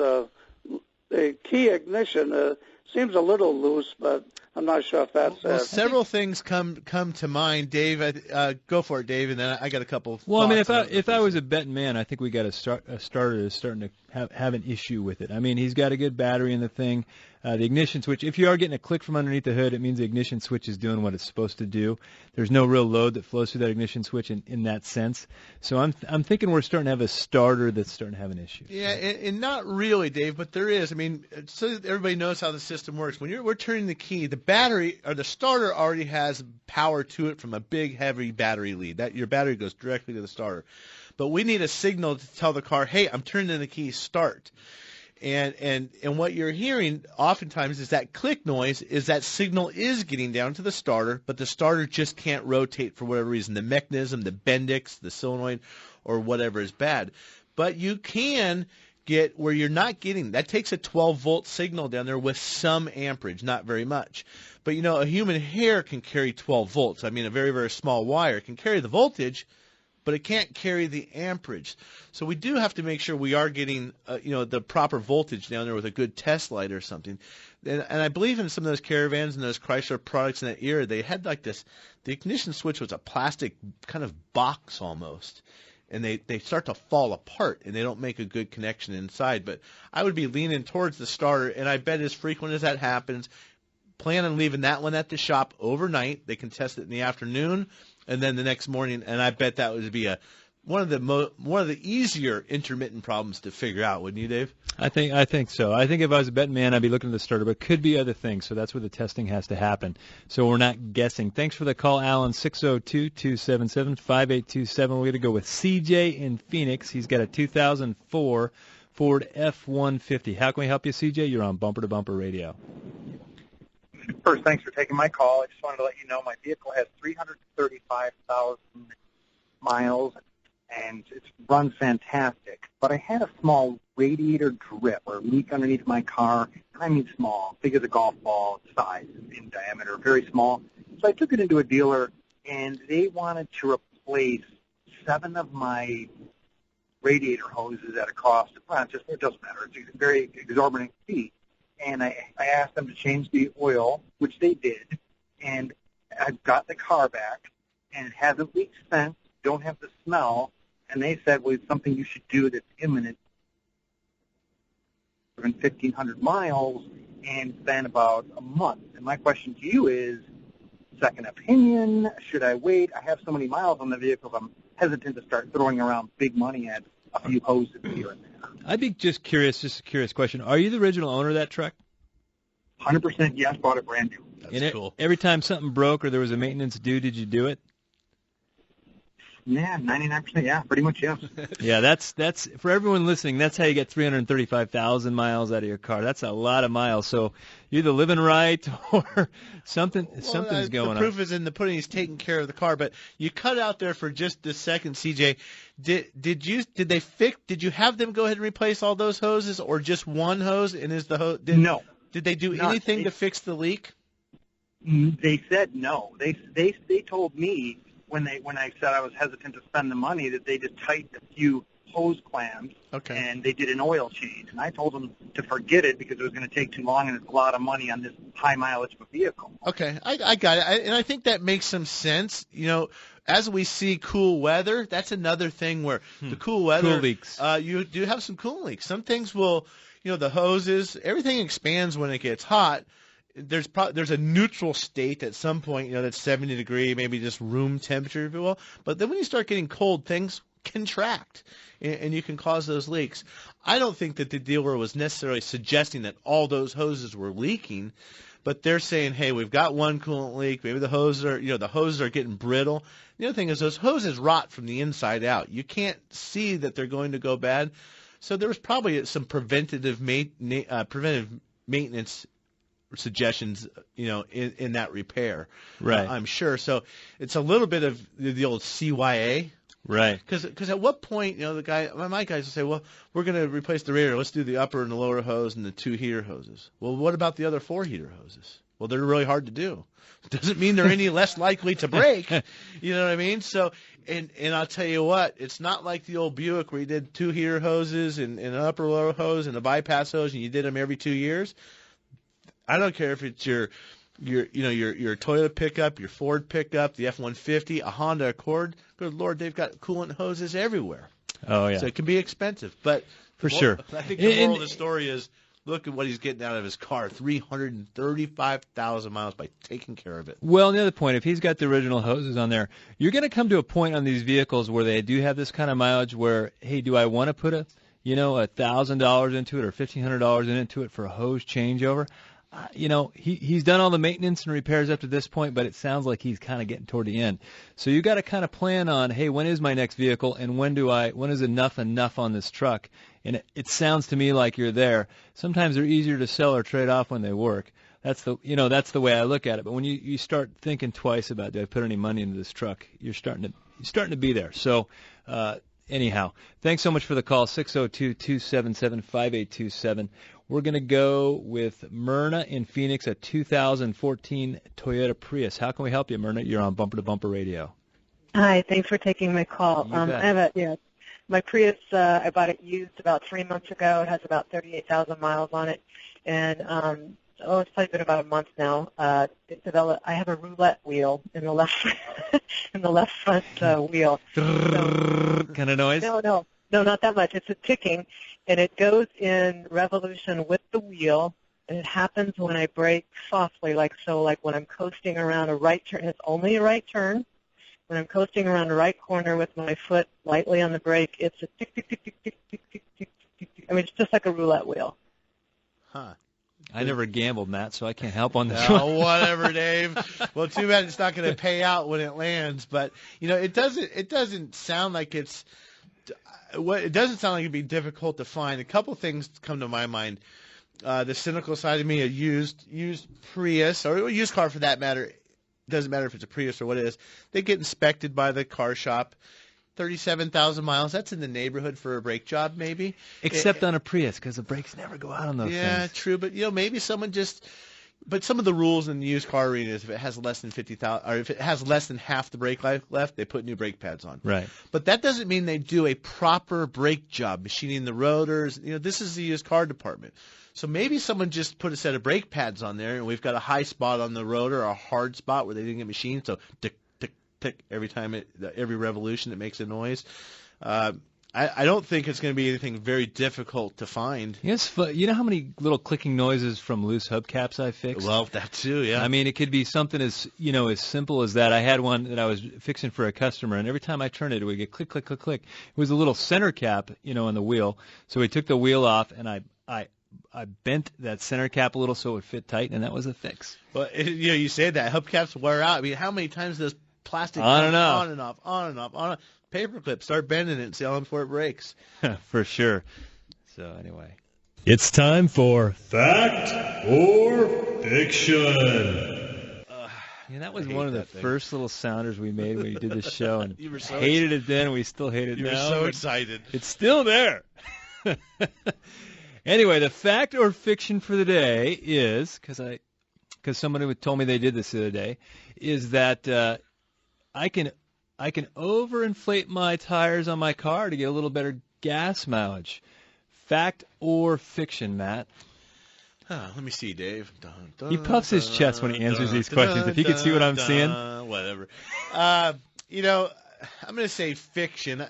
the key ignition. Seems a little loose, but I'm not sure if that's well, it. Several things come to mind, Dave. Go for it, Dave, and then I got a couple. Well, I mean, if I was a betting man, I think we got a starter that's starting to have an issue with it. I mean, he's got a good battery in the thing. The ignition switch, if you are getting a click from underneath the hood, it means the ignition switch is doing what it's supposed to do. There's no real load that flows through that ignition switch in that sense. So I'm thinking we're starting to have a starter that's starting to have an issue. Yeah, and not really, Dave, but there is. I mean, so that everybody knows how the system works. When we're turning the key, the battery or the starter already has power to it from a big, heavy battery lead. That your battery goes directly to the starter. But we need a signal to tell the car, hey, I'm turning the key, start. And what you're hearing oftentimes is that click noise is that signal is getting down to the starter, but the starter just can't rotate for whatever reason. The mechanism, the bendix, the solenoid, or whatever is bad. But you can get where you're not getting. That takes a 12-volt signal down there with some amperage, not very much. But, a human hair can carry 12 volts. I mean, a very, very small wire can carry the voltage, but it can't carry the amperage. So we do have to make sure we are getting, the proper voltage down there with a good test light or something. And I believe in some of those Caravans and those Chrysler products in that era, they had like this, the ignition switch was a plastic kind of box almost. And they start to fall apart, and they don't make a good connection inside. But I would be leaning towards the starter, and I bet as frequent as that happens, plan on leaving that one at the shop overnight. They can test it in the afternoon, and then the next morning, and I bet that would be one of the easier intermittent problems to figure out, wouldn't you, Dave? I think so. I think if I was a betting man, I'd be looking at the starter, but it could be other things. So that's where the testing has to happen. So we're not guessing. Thanks for the call, Alan. 602-277-5827. We're going to go with CJ in Phoenix. He's got a 2004 Ford F-150. How can we help you, CJ? You're on Bumper to Bumper Radio. First, thanks for taking my call. I just wanted to let you know my vehicle has 335,000 miles, and it runs fantastic. But I had a small radiator drip or leak underneath my car. I mean small, big as a golf ball size in diameter, very small. So I took it into a dealer, and they wanted to replace 7 of my radiator hoses at a cost of, it doesn't matter. It's a very exorbitant fee. And I asked them to change the oil, which they did, and I've got the car back, and it hasn't leaked since, don't have the smell, and they said, well, it's something you should do that's imminent. 1,500 miles, and it's been about a month. And my question to you is, second opinion, should I wait? I have so many miles on the vehicle, I'm hesitant to start throwing around big money at a few hoses here and there. I'd be just a curious question. Are you the original owner of that truck? 100% yes, bought it brand new. That's cool. Every time something broke or there was a maintenance due, did you do it? Yeah, 99%, yeah, pretty much yes. Yeah, that's for everyone listening, that's how you get 335,000 miles out of your car. That's a lot of miles. So you're either living right or something's going on. The proof is in the pudding. He's taking care of the car. But you cut out there for just a second, CJ. Did you have them go ahead and replace all those hoses or just one hose? And is the hose? No. Did they do anything to fix the leak? They said no. They told me when I said I was hesitant to spend the money that they just tightened a few hose clamps, and they did an oil change. And I told them to forget it because it was going to take too long and it's a lot of money on this high mileage of a vehicle. Okay, I got it. And I think that makes some sense. You know, as we see cool weather, that's another thing where the cool weather, cool leaks. You do have some cool leaks. Some things will, the hoses, everything expands when it gets hot. There's a neutral state at some point, that's 70 degree, maybe just room temperature, if you will. But then when you start getting cold, things contract, and you can cause those leaks. I don't think that the dealer was necessarily suggesting that all those hoses were leaking, but they're saying, hey, we've got one coolant leak. Maybe the hoses are getting brittle. The other thing is those hoses rot from the inside out. You can't see that they're going to go bad. So there was probably some preventive maintenance suggestions, in that repair. Right. I'm sure. So it's a little bit of the old CYA. Right. Because at what point, my guys will say, well, we're going to replace the radiator. Let's do the upper and the lower hose and the 2 heater hoses. Well, what about the other 4 heater hoses? Well, they're really hard to do. Doesn't mean they're any less likely to break. You know what I mean? So, and I'll tell you what, it's not like the old Buick where you did 2 heater hoses and an upper lower hose and a bypass hose and you did them every 2 years. I don't care if it's your Toyota pickup, your Ford pickup, the F-150, a Honda Accord. Good Lord, they've got coolant hoses everywhere. Oh, yeah. So it can be expensive. But for sure. I think the moral of the story is look at what he's getting out of his car, 335,000 miles by taking care of it. Well, the other point, if he's got the original hoses on there, you're going to come to a point on these vehicles where they do have this kind of mileage where, hey, do I want to put $1,000 into it or $1,500 into it for a hose changeover? He's done all the maintenance and repairs up to this point, but it sounds like he's kind of getting toward the end. So you got to kind of plan on, hey, when is my next vehicle, and when is enough on this truck? And it sounds to me like you're there. Sometimes they're easier to sell or trade off when they work. That's the way I look at it. But when you start thinking twice about, do I put any money into this truck, you're starting to be there. So anyhow, thanks so much for the call, 602-277-5827. We're going to go with Myrna in Phoenix, a 2014 Toyota Prius. How can we help you, Myrna? You're on Bumper to Bumper Radio. Hi, thanks for taking my call. You bet. I have my Prius. I bought it used about 3 months ago. It has about 38,000 miles on it, and it's probably been about a month now. I have a roulette wheel in the left front wheel. Kind of noise? No, not that much. It's a ticking. And it goes in revolution with the wheel, and it happens when I brake softly, like when I'm coasting around a right turn. It's only a right turn. When I'm coasting around a right corner with my foot lightly on the brake, it's a tick, tick, tick, tick, tick, tick, tick, tick, tick, tick. I mean, it's just like a roulette wheel. Huh. I never gambled, Matt, so I can't help on this Oh, one. whatever, Dave. Well, too bad it's not going to pay out when it lands. But it doesn't sound like it's. It doesn't sound like it'd be difficult to find. A couple things come to my mind. The cynical side of me, a used Prius or a used car for that matter. Doesn't matter if it's a Prius or what it is. They get inspected by the car shop. 37,000 miles. That's in the neighborhood for a brake job, maybe. Except on a Prius, because the brakes never go out on those things. Yeah, true. But maybe someone just. But some of the rules in the used car arena is if it has less than 50,000, or if it has less than half the brake life left, they put new brake pads on. Right. But that doesn't mean they do a proper brake job, machining the rotors. This is the used car department. So maybe someone just put a set of brake pads on there, and we've got a high spot on the rotor, or a hard spot where they didn't get machined. So tick, tick, tick every time every revolution it makes a noise. I don't think it's going to be anything very difficult to find. Yes, you know how many little clicking noises from loose hubcaps I fixed? Well, that too, yeah. I mean, it could be something as simple as that. I had one that I was fixing for a customer, and every time I turned it would get click, click, click, click. It was a little center cap, on the wheel. So we took the wheel off, and I bent that center cap a little so it would fit tight, and that was a fix. Well, you say that hubcaps wear out. I mean, how many times does plastic on and off, on and off, on and off, on? Paper clip, start bending it and sell them before it breaks. For sure. So anyway, it's time for Fact or Fiction. That was one of the first little sounders we made when we did this show, and you were so hated it then. We still hate it now. You were so excited. It's still there. Anyway, the fact or fiction for the day is, because somebody told me they did this the other day, is that I can overinflate my tires on my car to get a little better gas mileage. Fact or fiction, Matt? Let me see, Dave. He puffs his chest when he answers these questions. If you can see what I'm seeing. Whatever. I'm going to say fiction.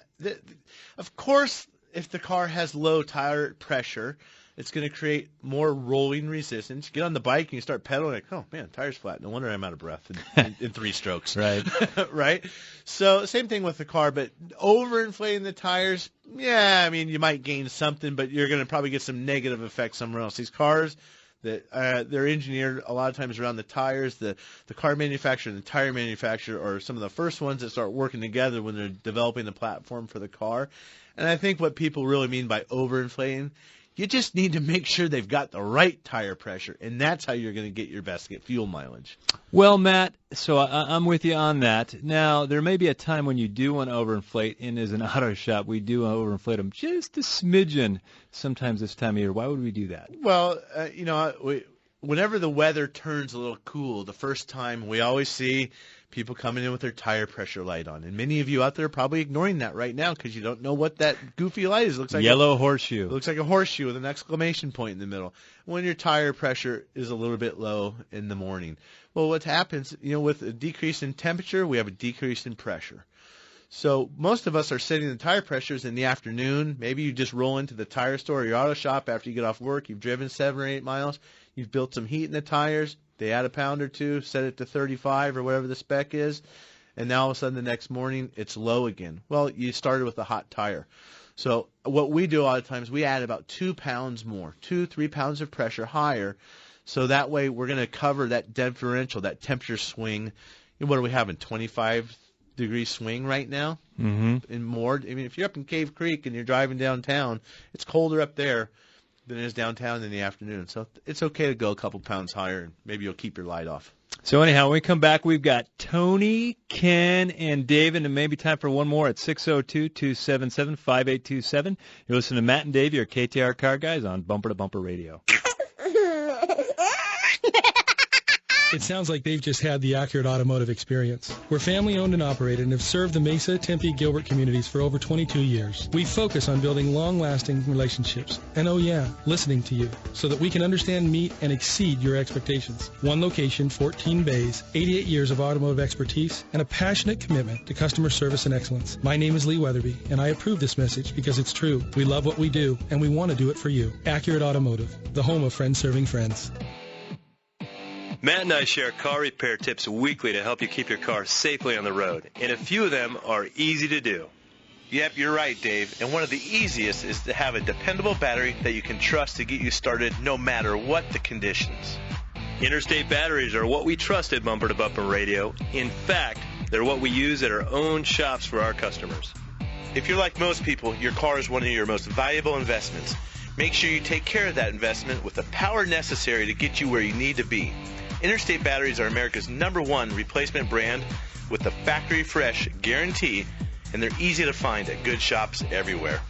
Of course, if the car has low tire pressure, it's going to create more rolling resistance. You get on the bike and you start pedaling, like, oh, man, tire's flat. No wonder I'm out of breath in 3 strokes. Right. Right? So same thing with the car, but overinflating the tires, yeah, I mean, you might gain something, but you're going to probably get some negative effects somewhere else. These cars, they're engineered a lot of times around the tires. The car manufacturer and the tire manufacturer are some of the first ones that start working together when they're developing the platform for the car. And I think what people really mean by overinflating, you just need to make sure they've got the right tire pressure, and that's how you're going to get your best fuel mileage. Well, Matt, so I'm with you on that. Now, there may be a time when you do want to overinflate, and as an auto shop, we do overinflate them just a smidgen sometimes this time of year. Why would we do that? Well, whenever the weather turns a little cool, the first time we always see people coming in with their tire pressure light on. And many of you out there are probably ignoring that right now because you don't know what that goofy light is. It looks like yellow horseshoe. It looks like a horseshoe with an exclamation point in the middle. When your tire pressure is a little bit low in the morning. Well, what happens, with a decrease in temperature, we have a decrease in pressure. So most of us are setting the tire pressures in the afternoon. Maybe you just roll into the tire store or your auto shop after you get off work. You've driven 7 or 8 miles. You've built some heat in the tires. They add a pound or two, set it to 35 or whatever the spec is, and now all of a sudden the next morning it's low again. Well, you started with a hot tire. So what we do a lot of times, we add about 2 pounds more, 2-3 pounds of pressure higher, so that way we're going to cover that differential, that temperature swing. What are we having, 25-degree swing right now? Mm-hmm. And more. I mean, if you're up in Cave Creek and you're driving downtown, it's colder up there than it is downtown in the afternoon. So it's okay to go a couple pounds higher, and maybe you'll keep your light off. So anyhow, when we come back, we've got Tony, Ken, and David, and maybe time for one more at 602-277-5827. You're listening to Matt and Dave, your KTAR Car Guys on Bumper to Bumper Radio. It sounds like they've just had the accurate automotive experience. We're family-owned and operated and have served the Mesa, Tempe, Gilbert communities for over 22 years. We focus on building long-lasting relationships. And oh yeah, listening to you so that we can understand, meet, and exceed your expectations. One location, 14 bays, 88 years of automotive expertise, and a passionate commitment to customer service and excellence. My name is Lee Weatherby, and I approve this message because it's true. We love what we do, and we want to do it for you. Accurate Automotive, the home of friends serving friends. Matt and I share car repair tips weekly to help you keep your car safely on the road, and a few of them are easy to do. Yep, you're right, Dave. And one of the easiest is to have a dependable battery that you can trust to get you started no matter what the conditions. Interstate batteries are what we trust at Bumper to Bumper Radio. In fact, they're what we use at our own shops for our customers. If you're like most people, your car is one of your most valuable investments. Make sure you take care of that investment with the power necessary to get you where you need to be. Interstate batteries are America's #1 replacement brand with the factory fresh guarantee, and they're easy to find at good shops everywhere.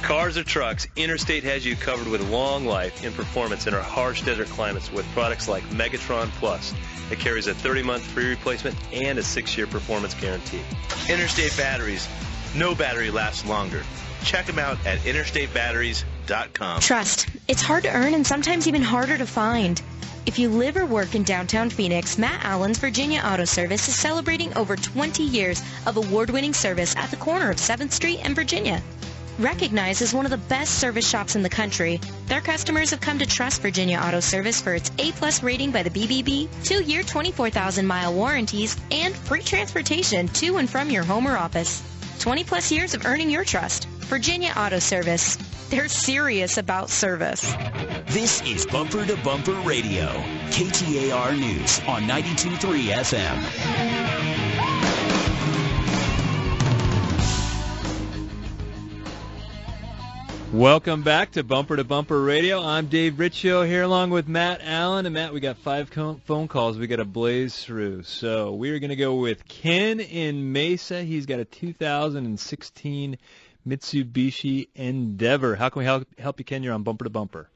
Cars or trucks, Interstate has you covered with long life and performance in our harsh desert climates with products like Megatron Plus. It carries a 30-month free replacement and a 6-year performance guarantee. Interstate batteries. No battery lasts longer. Check them out at interstatebatteries.com. Trust. It's hard to earn and sometimes even harder to find. If you live or work in downtown Phoenix, Matt Allen's Virginia Auto Service is celebrating over 20 years of award-winning service at the corner of 7th Street and Virginia. Recognized as one of the best service shops in the country, their customers have come to trust Virginia Auto Service for its A+ rating by the BBB, 2-year 24,000-mile warranties, and free transportation to and from your home or office. 20-plus years of earning your trust. Virginia Auto Service. They're serious about service. This is Bumper to Bumper Radio, KTAR News on 92.3 FM. Welcome back to Bumper Radio. I'm Dave Riccio here along with Matt Allen. And Matt, we got 5 phone calls we got to blaze through. So we're going to go with Ken in Mesa. He's got a 2016 Mitsubishi Endeavor. How can we help you, Ken? You're on Bumper to Bumper.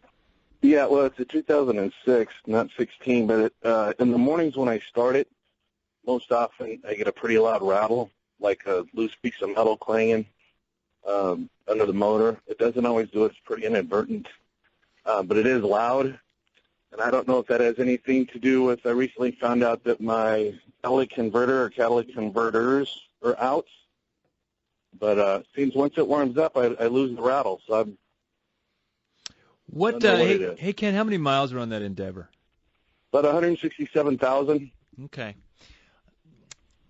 Yeah, well, it's a 2006, not 16, but in the mornings when I start it, most often I get a pretty loud rattle, like a loose piece of metal clanging under the motor. It doesn't always do it. It's pretty inadvertent, but it is loud. And I don't know if that has anything to do with, I recently found out that my catalytic converter or catalytic converters are out. But it seems once it warms up, I lose the rattle. So I'm Hey, Ken, how many miles are on that Endeavor? About 167,000. Okay.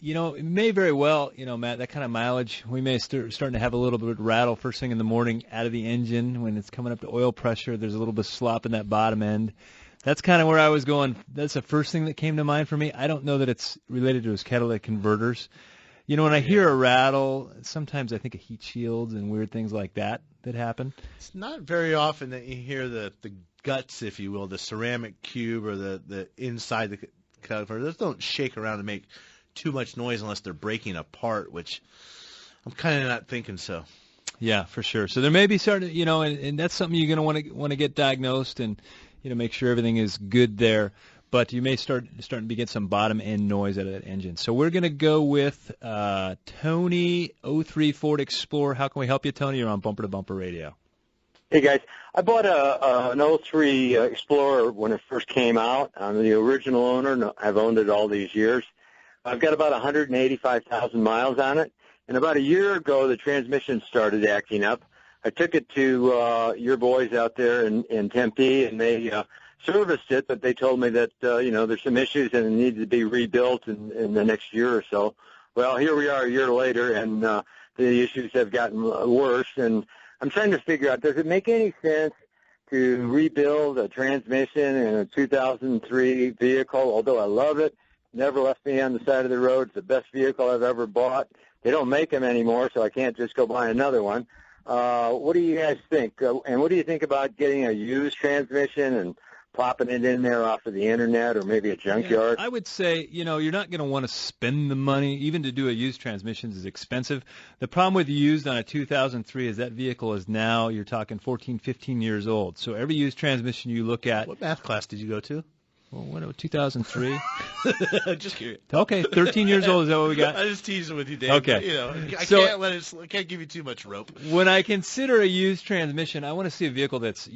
It may very well, Matt, that kind of mileage, we may starting to have a little bit of rattle first thing in the morning out of the engine when it's coming up to oil pressure. There's a little bit of slop in that bottom end. That's kind of where I was going. That's the first thing that came to mind for me. I don't know that it's related to his catalytic converters. When I hear a rattle, sometimes I think of heat shields and weird things like that happen. It's not very often that you hear the guts, if you will, the ceramic cube or the inside the converter. Those don't shake around and make too much noise unless they're breaking apart, which I'm kind of not thinking so. Yeah, for sure. So there may be certain, and that's something you're going to want to get diagnosed and, make sure everything is good there. But you may starting to get some bottom end noise out of that engine. So we're going to go with Tony, 03 Ford Explorer. How can we help you, Tony? You're on Bumper to Bumper Radio. Hey, guys. I bought an 03 Explorer when it first came out. I'm the original owner. I've owned it all these years. I've got about 185,000 miles on it. And about a year ago, the transmission started acting up. I took it to your boys out there in Tempe, and they serviced it, but they told me that, there's some issues and it needed to be rebuilt in the next year or so. Well, here we are a year later, and the issues have gotten worse. And I'm trying to figure out, does it make any sense to rebuild a transmission in a 2003 vehicle? Although I love it, never left me on the side of the road. It's the best vehicle I've ever bought. They don't make them anymore, so I can't just go buy another one. What do you guys think? And what do you think about getting a used transmission and plopping it in there off of the internet or maybe a junkyard? Yeah, I would say, you're not going to want to spend the money. Even to do a used transmission is expensive. The problem with used on a 2003 is that vehicle is now, you're talking 14, 15 years old. So every used transmission you look at. What math class did you go to? Well, what, 2003? Just curious. Okay, 13 years old, is that what we got? I just teasing with you, Dave. Okay. I can't give you too much rope. When I consider a used transmission, I want to see a vehicle that's,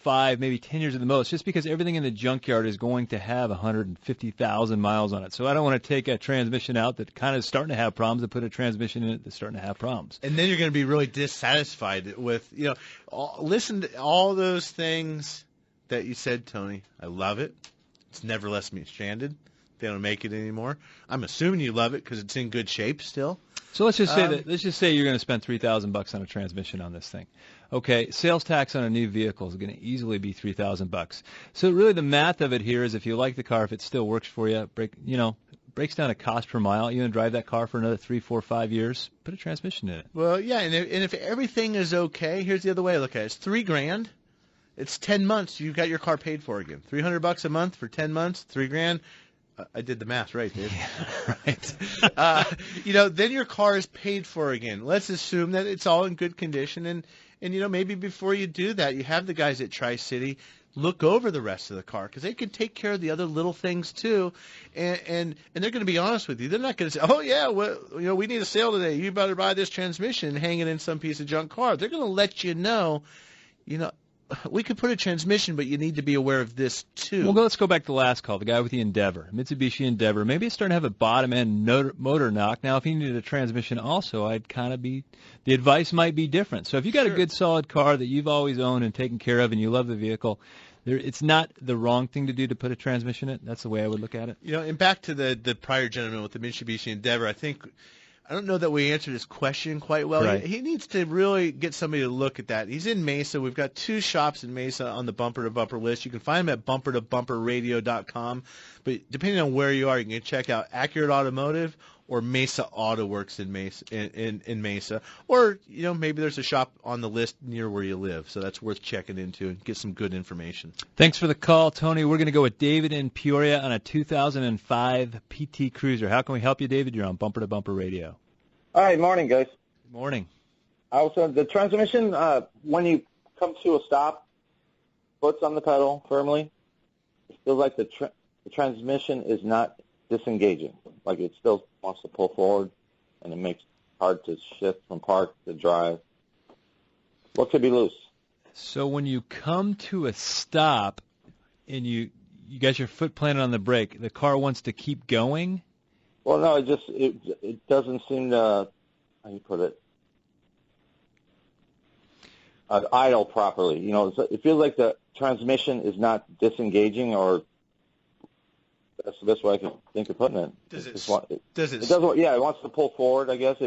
5, maybe 10 years at the most, just because everything in the junkyard is going to have 150,000 miles on it. So I don't want to take a transmission out that kind of is starting to have problems and put a transmission in it that's starting to have problems. And then you're going to be really dissatisfied with, listen to all those things that you said, Tony. I love it. It's never left me stranded. They don't make it anymore. I'm assuming you love it because it's in good shape still. So let's just say you're going to spend $3,000 on a transmission on this thing. Okay, sales tax on a new vehicle is going to easily be $3,000. So really the math of it here is if you like the car, if it still works for you, breaks down a cost per mile. You're going to drive that car for another 3, 4, 5 years. Put a transmission in it. Well, yeah, and if everything is okay, here's the other way to look at it. It's $3,000. It's 10 months. You got your car paid for again. $300 a month for 10 months, $3,000. I did the math right, Dave. Yeah, right. Then your car is paid for again. Let's assume that it's all in good condition, and maybe before you do that, you have the guys at Tri-City look over the rest of the car because they can take care of the other little things too, and they're going to be honest with you. They're not going to say, "Oh yeah, well, we need a sale today. You better buy this transmission and hang it in some piece of junk car." They're going to let you know, we could put a transmission, but you need to be aware of this too. Well, let's go back to the last call, the guy with the Endeavor, Mitsubishi Endeavor. Maybe it's starting to have a bottom-end motor knock. Now, if he needed a transmission also, the advice might be different. So if you got a good, solid car that you've always owned and taken care of and you love the vehicle, it's not the wrong thing to do to put a transmission in it. That's the way I would look at it. And back to the prior gentleman with the Mitsubishi Endeavor, I don't know that we answered his question quite well. Right. He needs to really get somebody to look at that. He's in Mesa. We've got 2 shops in Mesa on the Bumper to Bumper list. You can find them at bumpertobumperradio.com. But depending on where you are, you can check out Accurate Automotive or Mesa Auto Works in Mesa. Or, maybe there's a shop on the list near where you live. So that's worth checking into and get some good information. Thanks for the call, Tony. We're going to go with David in Peoria on a 2005 PT Cruiser. How can we help you, David? You're on Bumper to Bumper Radio. Hi, morning, guys. Good morning. Also, the transmission, when you come to a stop, foot's on the pedal firmly. It feels like the transmission is not disengaging. Like it still wants to pull forward, and it makes it hard to shift from park to drive. What could be loose? So when you come to a stop and you got your foot planted on the brake, the car wants to keep going? Well, no, it doesn't seem to, how do you put it, idle properly. You know, it feels like the transmission is not disengaging, or that's the best way I can think of putting it. Yeah, it wants to pull forward, I guess.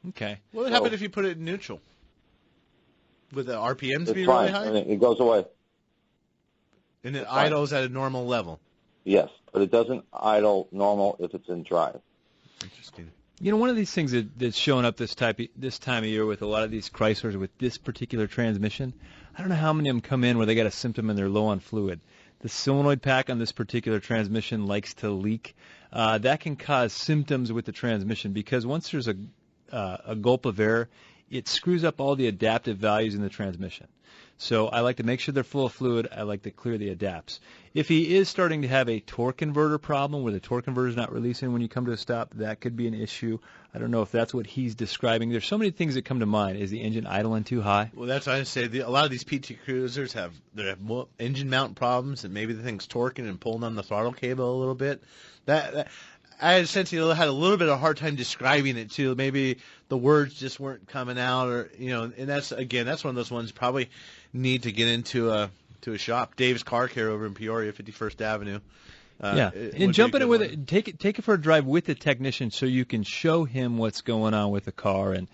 Okay. What would happen if you put it in neutral? Would the RPMs be fine. really high? It goes away. And it idles at a normal level? Yes, but it doesn't idle normal if it's in drive. Interesting. You know, one of these things that's showing up this time of year with a lot of these Chryslers with this particular transmission, I don't know how many of them come in where they got a symptom and they're low on fluid. The solenoid pack on this particular transmission likes to leak. That can cause symptoms with the transmission because once there's a gulp of air, it screws up all the adaptive values in the transmission. So I like to make sure they're full of fluid. I like to clear the adapts. If he is starting to have a torque converter problem where the torque converter is not releasing when you come to a stop, that could be an issue. I don't know if that's what he's describing. There's so many things that come to mind. Is the engine idling too high? Well, that's what I say. A lot of these PT Cruisers have engine mount problems, and maybe the thing's torquing and pulling on the throttle cable a little bit. That I had a sense he had a little bit of a hard time describing it too. Maybe the words just weren't coming out, or and that's one of those ones probably need to get into a shop. Dave's Car Care over in Peoria, 51st Avenue. And jump in it with it. Take it for a drive with the technician so you can show him what's going on with the car. And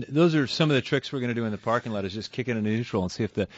those are some of the tricks we're going to do in the parking lot is just kick it into neutral and see if it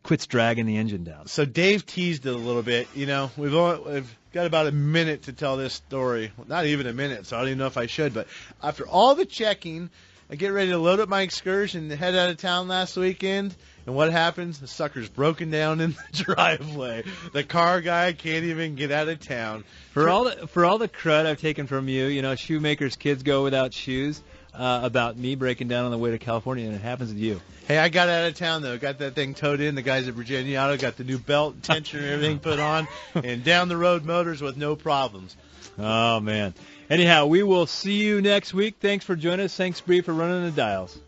quits dragging the engine down. So Dave teased it a little bit. We've got about a minute to tell this story. Well, not even a minute, so I don't even know if I should. But after all the checking, I get ready to load up my Excursion and head out of town last weekend. And what happens? The sucker's broken down in the driveway. The car guy can't even get out of town. For all the crud I've taken from you, shoemakers' kids go without shoes, about me breaking down on the way to California, and it happens to you. Hey, I got out of town, though. Got that thing towed in. The guys at Virginia Auto got the new belt, tensioner, and everything put on, and down the road motors with no problems. Oh, man. Anyhow, we will see you next week. Thanks for joining us. Thanks, Bree, for running the dials.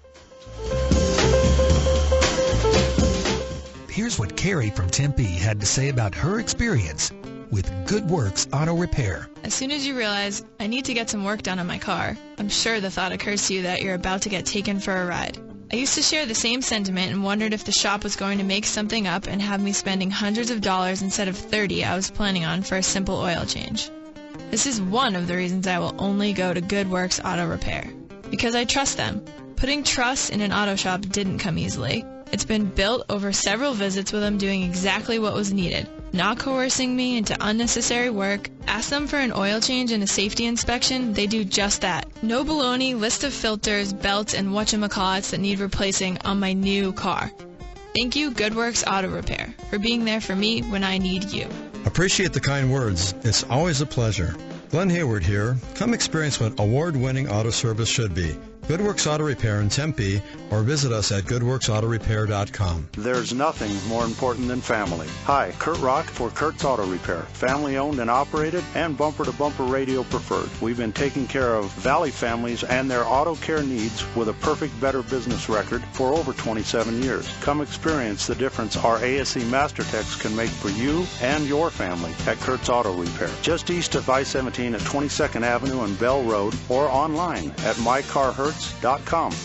Here's what Carrie from Tempe had to say about her experience with Good Works Auto Repair. As soon as you realize, I need to get some work done on my car, I'm sure the thought occurs to you that you're about to get taken for a ride. I used to share the same sentiment and wondered if the shop was going to make something up and have me spending hundreds of dollars instead of $30 I was planning on for a simple oil change. This is one of the reasons I will only go to Good Works Auto Repair. Because I trust them. Putting trust in an auto shop didn't come easily. It's been built over several visits with them doing exactly what was needed, not coercing me into unnecessary work. Ask them for an oil change and a safety inspection, they do just that. No baloney, list of filters, belts, and whatchamacallits that need replacing on my new car. Thank you, Good Works Auto Repair, for being there for me when I need you. Appreciate the kind words. It's always a pleasure. Glenn Hayward here. Come experience what award-winning auto service should be. Good Works Auto Repair in Tempe, or visit us at goodworksautorepair.com. There's nothing more important than family. Hi, Kurt Rock for Kurt's Auto Repair. Family owned and operated and bumper-to-bumper radio preferred. We've been taking care of Valley families and their auto care needs with a perfect Better Business record for over 27 years. Come experience the difference our ASE Master Techs can make for you and your family at Kurt's Auto Repair. Just east of I-17 at 22nd Avenue and Bell Road, or online at mycarhurts.com.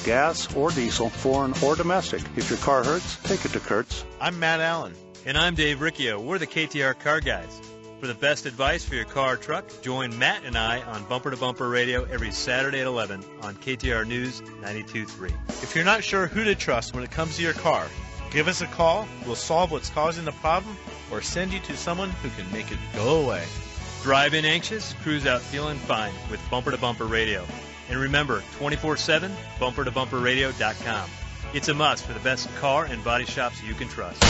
Gas or diesel, foreign or domestic. If your car hurts, take it to Kurt's. I'm Matt Allen. And I'm Dave Riccio. We're the KTAR Car Guys. For the best advice for your car or truck, join Matt and I on Bumper to Bumper Radio every Saturday at 11 on KTAR News 92.3. If you're not sure who to trust when it comes to your car, give us a call. We'll solve what's causing the problem or send you to someone who can make it go away. Drive in anxious, cruise out feeling fine with Bumper to Bumper Radio. And remember, 24/7, bumpertobumperradio.com. It's a must for the best car and body shops you can trust.